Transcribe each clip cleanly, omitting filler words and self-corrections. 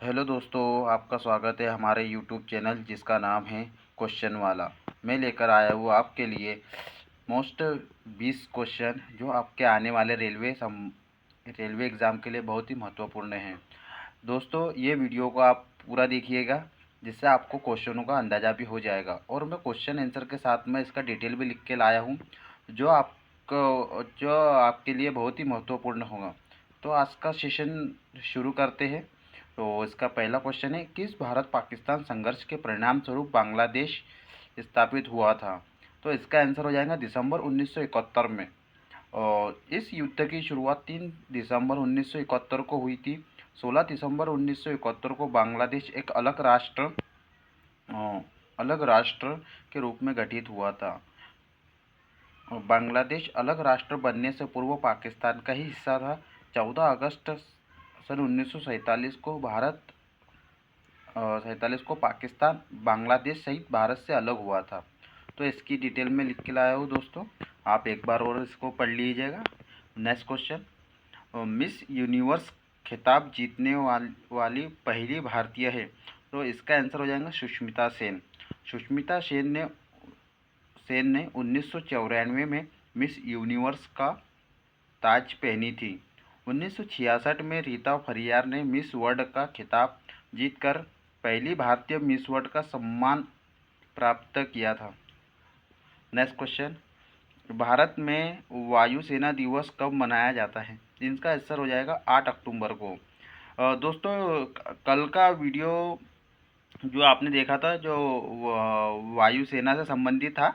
Hello दोस्तों, आपका स्वागत है हमारे यूट्यूब चैनल जिसका नाम है क्वेश्चन वाला। मैं लेकर आया हूँ आपके लिए मोस्ट 20 क्वेश्चन जो आपके आने वाले रेलवे एग्ज़ाम के लिए बहुत ही महत्वपूर्ण हैं। दोस्तों, ये वीडियो को आप पूरा देखिएगा जिससे आपको क्वेश्चनों का अंदाज़ा भी हो जाएगा, और मैं क्वेश्चन आंसर के साथ में इसका डिटेल भी लिख के लाया हूँ जो आपके लिए बहुत ही महत्वपूर्ण होगा। तो आज का सेशन शुरू करते हैं। तो इसका पहला क्वेश्चन है, किस भारत पाकिस्तान संघर्ष के परिणाम स्वरूप बांग्लादेश स्थापित हुआ था? तो इसका आंसर हो जाएगा दिसंबर 1971 में। और इस युद्ध की शुरुआत 3 दिसंबर 1971 को हुई थी। 16 दिसंबर 1971 को बांग्लादेश एक अलग राष्ट्र के रूप में गठित हुआ था। बांग्लादेश अलग राष्ट्र बनने से पूर्व पाकिस्तान का ही हिस्सा था। 14 अगस्त सन 1947 को 47 को पाकिस्तान बांग्लादेश सहित भारत से अलग हुआ था। तो इसकी डिटेल में लिख के लाया हूँ दोस्तों, आप एक बार और इसको पढ़ लीजिएगा। नेक्स्ट क्वेश्चन, मिस यूनिवर्स खिताब जीतने वाली पहली भारतीय है? तो इसका आंसर हो जाएगा सुष्मिता सेन। सुष्मिता सेन ने 1994 में मिस यूनिवर्स का ताज पहनी थी। 1966 में रीता फरियार ने मिस वर्ल्ड का खिताब जीतकर पहली भारतीय मिस वर्ल्ड का सम्मान प्राप्त किया था। नेक्स्ट क्वेश्चन, भारत में वायुसेना दिवस कब मनाया जाता है? इनका आंसर हो जाएगा 8 अक्टूबर को। दोस्तों, कल का वीडियो जो आपने देखा था जो वायुसेना से संबंधित था,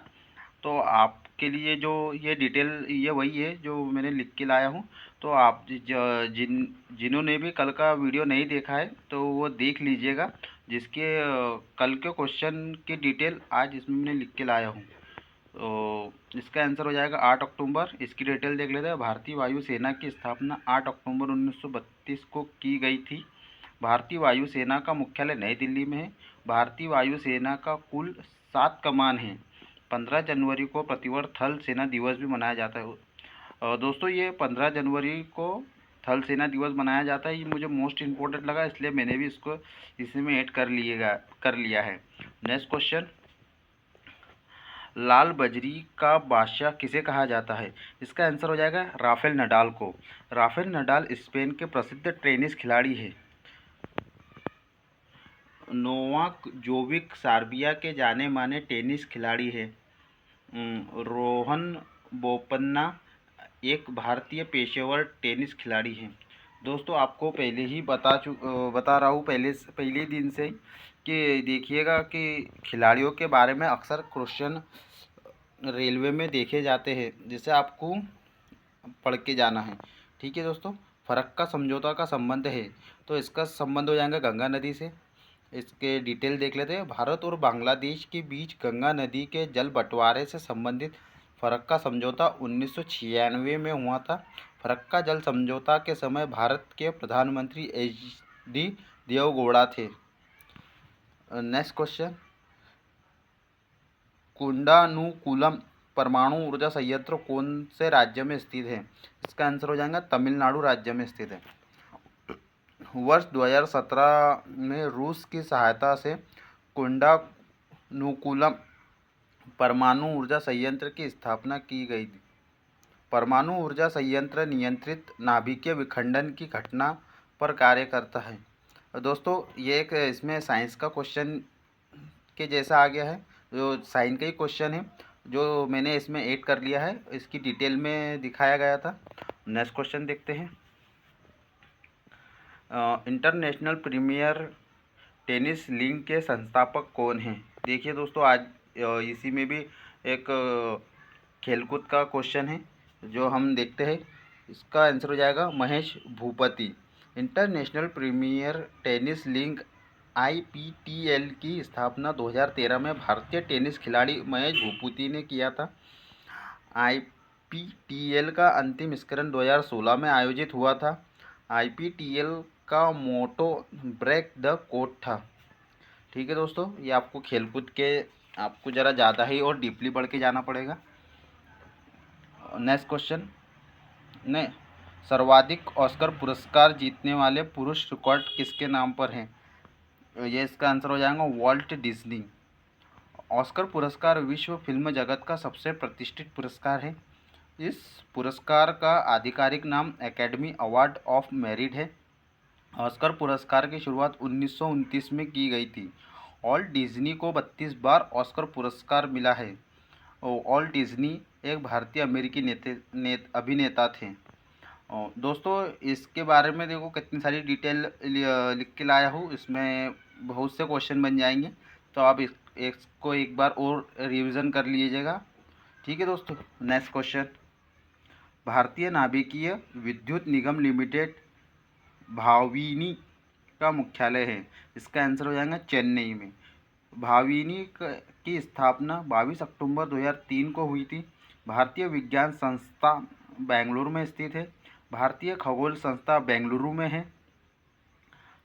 तो आपके लिए जो ये डिटेल ये वही है जो मैंने लिख के लाया हूँ। तो आप जिन्होंने भी कल का वीडियो नहीं देखा है तो वो देख लीजिएगा, जिसके कल के क्वेश्चन की डिटेल आज इसमें मैंने लिख के लाया हूँ। तो इसका आंसर हो जाएगा 8 अक्टूबर। इसकी डिटेल देख लेते हैं। भारतीय वायुसेना की स्थापना 8 अक्टूबर 1932 को की गई थी। भारतीय वायुसेना का मुख्यालय नई दिल्ली में है। भारतीय वायुसेना का कुल 7 कमान हैं। 15 जनवरी को प्रतिवर्ष थल सेना दिवस भी मनाया जाता है। दोस्तों, ये 15 जनवरी को थल सेना दिवस मनाया जाता है। ये मुझे मोस्ट इम्पोर्टेंट लगा, इसलिए मैंने भी इसको इसी में ऐड कर लिया है। नेक्स्ट क्वेश्चन, लाल बजरी का बादशाह किसे कहा जाता है? इसका आंसर हो जाएगा राफेल नडाल को। राफेल नडाल स्पेन के प्रसिद्ध टेनिस खिलाड़ी हैं। नोवाक जोविक सर्बिया के जाने माने टेनिस खिलाड़ी हैं। रोहन बोपन्ना एक भारतीय पेशेवर टेनिस खिलाड़ी हैं। दोस्तों, आपको पहले ही बता रहा हूँ पहले दिन से कि देखिएगा कि खिलाड़ियों के बारे में अक्सर क्वेश्चन रेलवे में देखे जाते हैं, जिसे आपको पढ़ के जाना है। ठीक है दोस्तों, फरक्का समझौता का संबंध है, तो इसका संबंध हो जाएगा गंगा नदी से। इसके डिटेल देख लेते हैं। भारत और बांग्लादेश के बीच गंगा नदी के जल बंटवारे से संबंधित फरक्का समझौता 1996 में हुआ था। फरक्का जल समझौता के समय भारत के प्रधानमंत्री HD देवगौड़ा थे। नेक्स्ट क्वेश्चन, कुंडानुकुलम परमाणु ऊर्जा संयंत्र कौन से राज्य में स्थित है? इसका आंसर हो जाएगा तमिलनाडु राज्य में स्थित है। वर्ष 2017 में रूस की सहायता से कुंडानुकुलम परमाणु ऊर्जा संयंत्र की स्थापना की गई थी। परमाणु ऊर्जा संयंत्र नियंत्रित नाभिकीय विखंडन की घटना पर कार्य करता है। दोस्तों, ये एक इसमें साइंस का क्वेश्चन के जैसा आ गया है, जो साइंस का ही क्वेश्चन है जो मैंने इसमें ऐड कर लिया है, इसकी डिटेल में दिखाया गया था। नेक्स्ट क्वेश्चन देखते हैं। इंटरनेशनल प्रीमियर टेनिस लीग के संस्थापक कौन हैं? देखिए दोस्तों, आज इसी में भी एक खेलकूद का क्वेश्चन है जो हम देखते हैं। इसका आंसर हो जाएगा Mahesh Bhupathi. International premier tennis league IPTL की स्थापना 2013 में भारतीय टेनिस खिलाड़ी महेश भूपति ने किया था। IPTL का अंतिम संस्करण 2016 में आयोजित हुआ था। IPTL का मोटो ब्रेक द कोड था। ठीक है दोस्तों, ये आपको खेलकूद के आपको ज़रा ज़्यादा ही और डीपली पढ़ के जाना पड़ेगा। नेक्स्ट क्वेश्चन, ने सर्वाधिक ऑस्कर पुरस्कार जीतने वाले पुरुष रिकॉर्ड किसके नाम पर हैं? ये इसका आंसर हो जाएगा वॉल्ट डिज्नी। ऑस्कर पुरस्कार विश्व फिल्म जगत का सबसे प्रतिष्ठित पुरस्कार है। इस पुरस्कार का आधिकारिक नाम एकेडमी अवार्ड ऑफ मेरिट है। ऑस्कर पुरस्कार की शुरुआत 1929 में की गई थी। ऑल्ट डिज्नी को 32 बार ऑस्कर पुरस्कार मिला है। ऑल्ट डिज्नी एक भारतीय अमेरिकी अभिनेता थे। दोस्तों इसके बारे में देखो कितनी सारी डिटेल लिख के लाया हूँ, इसमें बहुत से क्वेश्चन बन जाएंगे, तो आप इसको एक बार और रिवीजन कर लीजिएगा। ठीक है दोस्तों, नेक्स्ट क्वेश्चन। भारतीय नाभिकीय विद्युत निगम लिमिटेड भाविनी का मुख्यालय है। इसका आंसर हो जाएगा चेन्नई में। भाविनी की स्थापना 22 अक्टूबर 2003 को हुई थी। भारतीय विज्ञान संस्था बेंगलुरु में स्थित है। भारतीय खगोल संस्था बेंगलुरु में है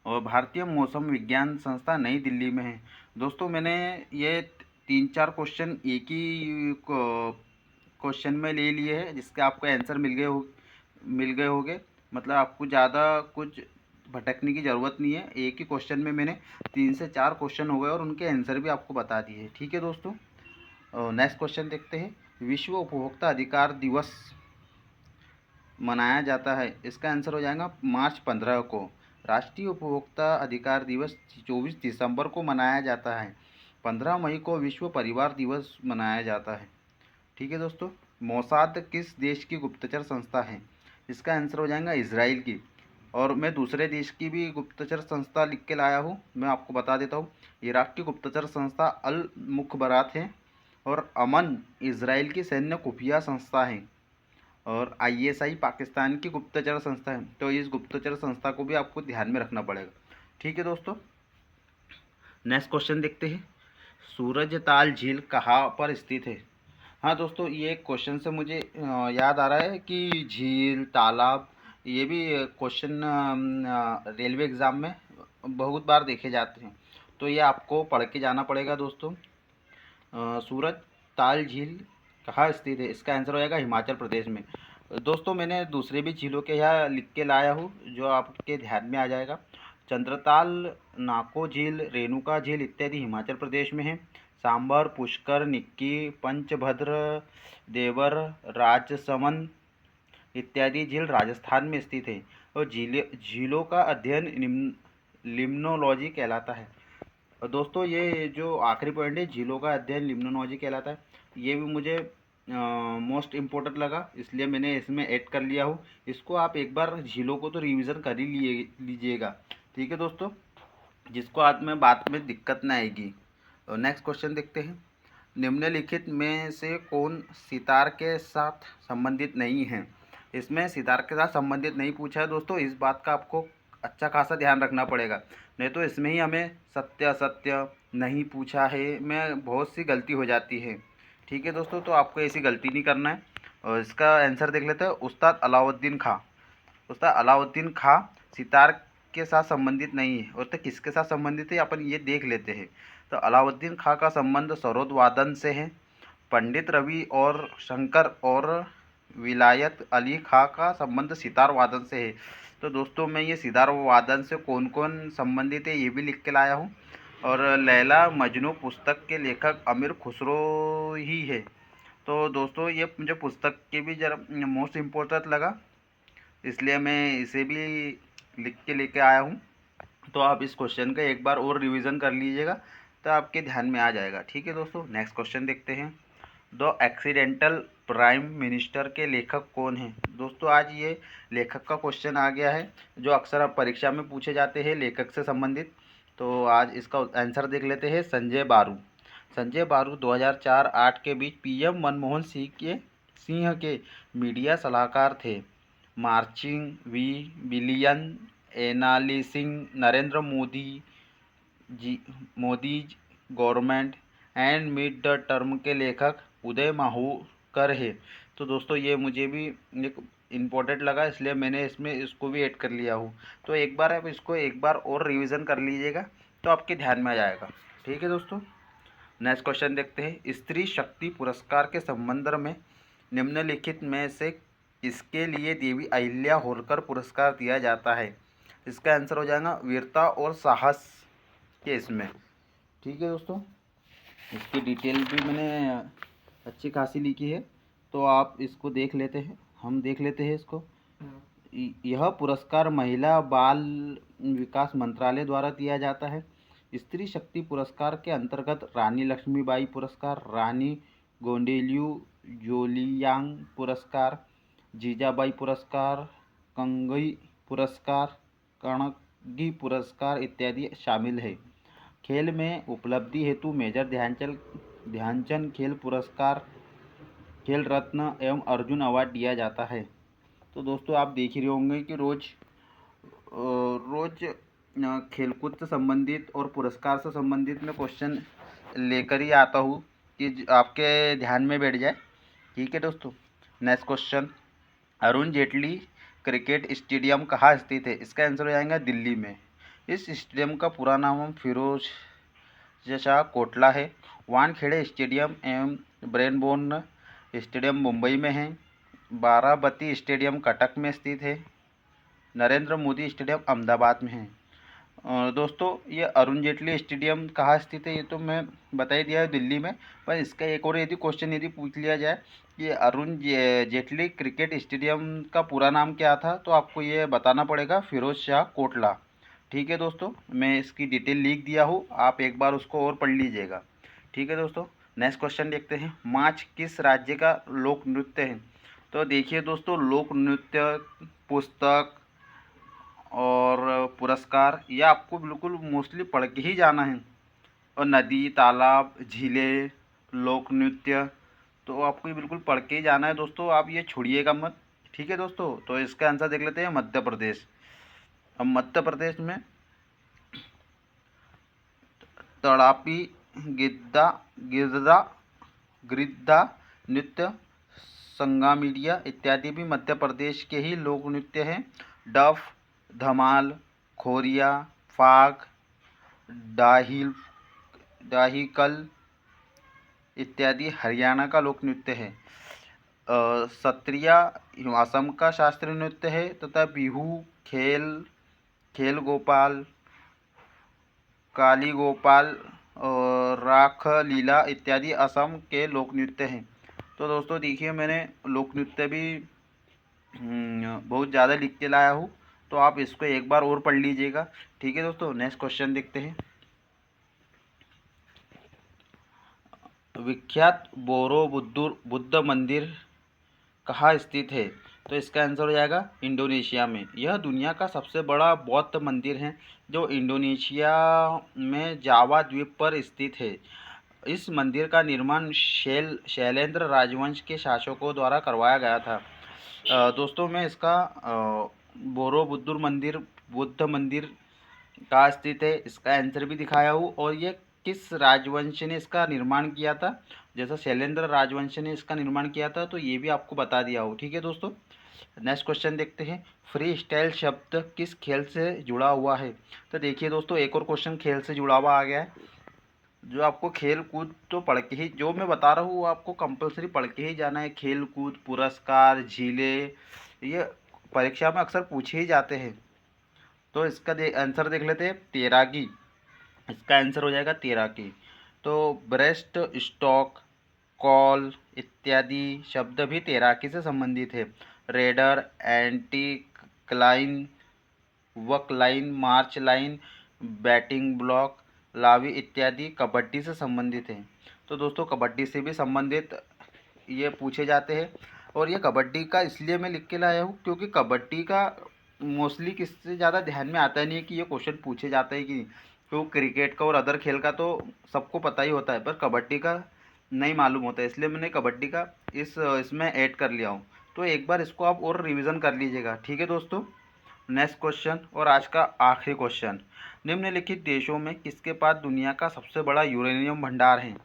और भारतीय मौसम विज्ञान संस्था नई दिल्ली में है। दोस्तों मैंने ये 3-4 क्वेश्चन एक ही क्वेश्चन में ले लिए हैं, जिसके आपको आंसर मिल गए होंगे। मतलब आपको ज़्यादा कुछ भटकने की ज़रूरत नहीं है। एक ही क्वेश्चन में मैंने 3 से 4 क्वेश्चन हो गए और उनके आंसर भी आपको बता दिए। ठीक है दोस्तों, नेक्स्ट क्वेश्चन देखते हैं। विश्व उपभोक्ता अधिकार दिवस मनाया जाता है। इसका आंसर हो जाएगा मार्च 15 को। राष्ट्रीय उपभोक्ता अधिकार दिवस 24 दिसंबर को मनाया जाता है। 15 मई को विश्व परिवार दिवस मनाया जाता है। ठीक है दोस्तों, मोसाद किस देश की गुप्तचर संस्था है? इसका आंसर हो जाएगा इजराइल की। और मैं दूसरे देश की भी गुप्तचर संस्था लिख के लाया हूँ, मैं आपको बता देता हूँ। इराक की गुप्तचर संस्था अल मुखबरात है और अमन इजराइल की सैन्य खुफिया संस्था है और ISI पाकिस्तान की गुप्तचर संस्था है। तो इस गुप्तचर संस्था को भी आपको ध्यान में रखना पड़ेगा। ठीक है दोस्तों, नेक्स्ट क्वेश्चन देखते हैं। सूरजताल झील कहाँ पर स्थित है? हाँ दोस्तों, ये क्वेश्चन से मुझे याद आ रहा है कि झील, तालाब, ये भी क्वेश्चन रेलवे एग्ज़ाम में बहुत बार देखे जाते हैं, तो ये आपको पढ़ के जाना पड़ेगा दोस्तों। सूरज ताल झील कहाँ स्थित है? इसका आंसर हो जाएगा हिमाचल प्रदेश में। दोस्तों मैंने दूसरे भी झीलों के यहाँ लिख के लाया हूँ, जो आपके ध्यान में आ जाएगा। चंद्रताल, नाको झील, रेणुका झील इत्यादि हिमाचल प्रदेश में है। सांबर, पुष्कर, निक्की, पंचभद्र, देवर, राजसमंद इत्यादि झील राजस्थान में स्थित है। और झीलों का अध्ययन लिम्नोलॉजी कहलाता है। और दोस्तों ये जो आखिरी पॉइंट है, झीलों का अध्ययन लिम्नोलॉजी कहलाता है, ये भी मुझे मोस्ट इम्पोर्टेंट लगा, इसलिए मैंने इसमें ऐड कर लिया हूँ। इसको आप एक बार झीलों को तो रिवीजन कर ही लीजिएगा। ठीक है दोस्तों, जिसको आज में बात में दिक्कत ना आएगी। नेक्स्ट क्वेश्चन देखते हैं। निम्नलिखित में से कौन सितार के साथ संबंधित नहीं है? इसमें सितार के साथ संबंधित नहीं पूछा है दोस्तों, इस बात का आपको अच्छा खासा ध्यान रखना पड़ेगा, नहीं तो इसमें ही हमें सत्य असत्य नहीं पूछा है में बहुत सी गलती हो जाती है। ठीक है दोस्तों, तो आपको ऐसी गलती नहीं करना है। और इसका आंसर देख लेते हैं। उस्ताद अलाउद्दीन खां। उस्ताद अलाउद्दीन खां सितार के साथ संबंधित नहीं है, और तो किसके साथ संबंधित है अपन ये देख लेते हैं। तो अलाउद्दीन खां का संबंध सरोद वादन से है। पंडित रवि और शंकर और विलायत अली खां का संबंध सितार वादन से है। तो दोस्तों मैं ये सितार वादन से कौन कौन संबंधित है ये भी लिख के लाया हूँ। और लैला मजनू पुस्तक के लेखक अमीर खुसरो ही है। तो दोस्तों ये मुझे पुस्तक के भी जरा मोस्ट इम्पोर्टेंट लगा, इसलिए मैं इसे भी लिख के लेके आया हूँ। तो आप इस क्वेश्चन का एक बार और रिवीजन कर लीजिएगा, तो आपके ध्यान में आ जाएगा। ठीक है दोस्तों, नेक्स्ट क्वेश्चन देखते हैं। द एक्सीडेंटल प्राइम मिनिस्टर के लेखक कौन हैं? दोस्तों आज ये लेखक का क्वेश्चन आ गया है, जो अक्सर आप परीक्षा में पूछे जाते हैं लेखक से संबंधित। तो आज इसका आंसर देख लेते हैं। संजय बारू। संजय बारू 2004-08 के बीच PM मनमोहन सिंह के मीडिया सलाहकार थे। Marching billion analysing Narendra Modi government and mid the term के लेखक उदय माहूकर है। तो दोस्तों ये मुझे भी एक इम्पोर्टेंट लगा, इसलिए मैंने इसमें इसको भी ऐड कर लिया हूँ। तो एक बार आप इसको एक बार और रिवीजन कर लीजिएगा, तो आपके ध्यान में आ जाएगा। ठीक है दोस्तों, नेक्स्ट क्वेश्चन देखते हैं। स्त्री शक्ति पुरस्कार के संबंध में निम्नलिखित में से किसके लिए देवी अहिल्या होलकर पुरस्कार दिया जाता है? इसका आंसर हो जाएगा वीरता और साहस के इसमें। ठीक है दोस्तों, इसकी डिटेल भी मैंने अच्छी खासी लिखी है, तो आप इसको देख लेते हैं, हम देख लेते हैं इसको। यह पुरस्कार महिला बाल विकास मंत्रालय द्वारा दिया जाता है। स्त्री शक्ति पुरस्कार के अंतर्गत रानी लक्ष्मीबाई पुरस्कार, रानी गोंडेल्यू जोलियांग पुरस्कार, जीजाबाई पुरस्कार, कंगई पुरस्कार, कणगी पुरस्कार इत्यादि शामिल है। खेल में उपलब्धि हेतु मेजर ध्यानचंद खेल पुरस्कार, खेल रत्न एवं अर्जुन अवार्ड दिया जाता है। तो दोस्तों आप देख ही रहे होंगे कि रोज़ खेलकूद से संबंधित और पुरस्कार से संबंधित मैं क्वेश्चन लेकर ही आता हूँ कि आपके ध्यान में बैठ जाए। ठीक है दोस्तों, next question, Arun Jaitley cricket stadium कहाँ स्थित है? इसका आंसर हो जाएगा दिल्ली में। इस स्टेडियम का पूरा नाम फिरोज शाह कोटला है। वानखेड़े स्टेडियम एवं ब्रेनबोर्न स्टेडियम मुंबई में है। बाराबती स्टेडियम कटक में स्थित है। नरेंद्र मोदी स्टेडियम अहमदाबाद में है। दोस्तों ये अरुण जेटली स्टेडियम कहाँ स्थित है ये तो मैं बता ही दिया है, दिल्ली में। पर इसका एक और यदि क्वेश्चन यदि पूछ लिया जाए कि अरुण जेटली क्रिकेट स्टेडियम का पूरा नाम क्या था, तो आपको ये बताना पड़ेगा फिरोज शाह कोटला। ठीक है दोस्तों, मैं इसकी डिटेल लिख दिया हूँ, आप एक बार उसको और पढ़ लीजिएगा। ठीक है दोस्तों, नेक्स्ट क्वेश्चन देखते हैं, माच किस राज्य का लोक नृत्य है? तो देखिए दोस्तों, लोक नृत्य, पुस्तक और पुरस्कार ये आपको बिल्कुल मोस्टली पढ़ के ही जाना है। और नदी, तालाब, झीलें, लोक नृत्य, तो आपको ये बिल्कुल पढ़ के ही जाना है दोस्तों, आप ये छोड़िएगा मत। ठीक है दोस्तों, तो इसका आंसर देख लेते हैं मध्य प्रदेश। अब मध्य प्रदेश में तड़ापी, गिद्दा गिरदा गिद्दा नृत्य, संगामीडिया इत्यादि भी मध्य प्रदेश के ही लोक नृत्य हैं। डफ, धमाल, खोरिया, फाग, दाहिकल इत्यादि हरियाणा का लोक नृत्य है। सत्रिया असम का शास्त्रीय नृत्य है तथा बिहू, खेल गोपाल, काली गोपाल और राख लीला इत्यादि असम के लोक नृत्य हैं। तो दोस्तों देखिए, मैंने लोक नृत्य भी बहुत ज़्यादा लिख के लाया हूँ, तो आप इसको एक बार और पढ़ लीजिएगा। ठीक है दोस्तों, नेक्स्ट क्वेश्चन देखते हैं, विख्यात बोरो बुद्ध मंदिर कहाँ स्थित है? तो इसका आंसर हो जाएगा इंडोनेशिया में। यह दुनिया का सबसे बड़ा बौद्ध मंदिर है जो इंडोनेशिया में जावा द्वीप पर स्थित है। इस मंदिर का निर्माण शैलेंद्र राजवंश के शासकों द्वारा करवाया गया था। दोस्तों मैं इसका बोरो बुद्ध मंदिर कहाँ स्थित है इसका आंसर भी दिखाया हूँ, और ये किस राजवंश ने इसका निर्माण किया था। जैसा शैलेंद्र राजवंश ने इसका निर्माण किया था, तो ये भी आपको बता दिया हो। ठीक है दोस्तों, नेक्स्ट क्वेश्चन देखते हैं, फ्री स्टाइल शब्द किस खेल से जुड़ा हुआ है? तो देखिए दोस्तों, एक और क्वेश्चन खेल से जुड़ा हुआ आ गया है। जो आपको खेल कूद तो पढ़ के ही, जो मैं बता रहा हूँ वो आपको कंपलसरी पढ़ के ही जाना है। खेल कूद, पुरस्कार, झीलें, ये परीक्षा में अक्सर पूछे ही जाते हैं। तो इसका आंसर देख लेते हैं, तैराकी। इसका आंसर हो जाएगा तैराकी। तो ब्रेस्ट स्ट्रोक, कॉल इत्यादि शब्द भी तैराकी से संबंधित है। रेडर, एंटी क्लाइन, वक लाइन, मार्च लाइन, बैटिंग ब्लॉक, लावी इत्यादि कबड्डी से संबंधित हैं। तो दोस्तों कबड्डी से भी संबंधित ये पूछे जाते हैं, और ये कबड्डी का इसलिए मैं लिख के लाया हूँ क्योंकि कबड्डी का मोस्टली किससे ज़्यादा ध्यान में आता नहीं है कि ये क्वेश्चन पूछे जाते हैं कि नहीं। तो क्रिकेट का और अदर खेल का तो सबको पता ही होता है, पर कबड्डी का नहीं मालूम होता है, इसलिए मैंने कबड्डी का इसमें ऐड कर लिया हूँ। तो एक बार इसको आप और रिवीजन कर लीजिएगा। ठीक है दोस्तों, नेक्स्ट क्वेश्चन और आज का आखिरी क्वेश्चन, निम्नलिखित देशों में किसके पास दुनिया का सबसे बड़ा यूरेनियम भंडार है?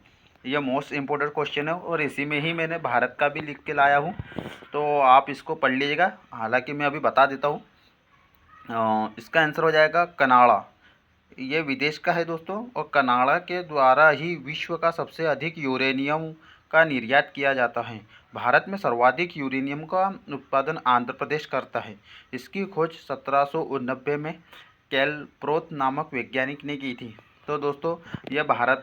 यह मोस्ट इम्पोर्टेंट क्वेश्चन है और इसी में ही मैंने भारत का भी लिख के लाया हूँ, तो आप इसको पढ़ लीजिएगा। हालांकि मैं अभी बता देता हूँ, इसका आंसर हो जाएगा कनाडा। ये विदेश का है दोस्तों, और कनाडा के द्वारा ही विश्व का सबसे अधिक यूरेनियम का निर्यात किया जाता है। भारत में सर्वाधिक यूरेनियम का उत्पादन आंध्र प्रदेश करता है। इसकी खोज 1789 में कैलप्रोथ नामक वैज्ञानिक ने की थी। तो दोस्तों यह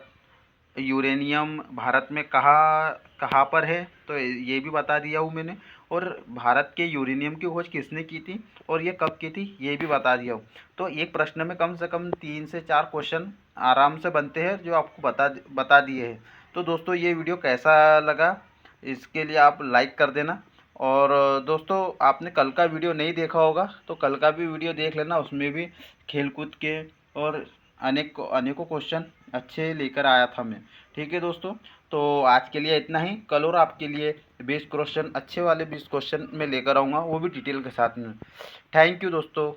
यूरेनियम भारत में कहाँ पर है, तो ये भी बता दिया हूँ मैंने। और भारत के यूरेनियम की खोज किसने की थी और ये कब की थी ये भी बता दिया हूँ। तो एक प्रश्न में कम से कम 3 से 4 क्वेश्चन आराम से बनते हैं जो आपको बता दिए हैं। तो दोस्तों ये वीडियो कैसा लगा इसके लिए आप लाइक कर देना। और दोस्तों आपने कल का वीडियो नहीं देखा होगा तो कल का भी वीडियो देख लेना, उसमें भी खेलकूद के और अनेकों क्वेश्चन अच्छे लेकर आया था मैं। ठीक है दोस्तों, तो आज के लिए इतना ही। कल और आपके लिए 20 क्वेश्चन अच्छे वाले 20 क्वेश्चन मैं लेकर आऊँगा, वो भी डिटेल के साथ में। थैंक यू दोस्तों।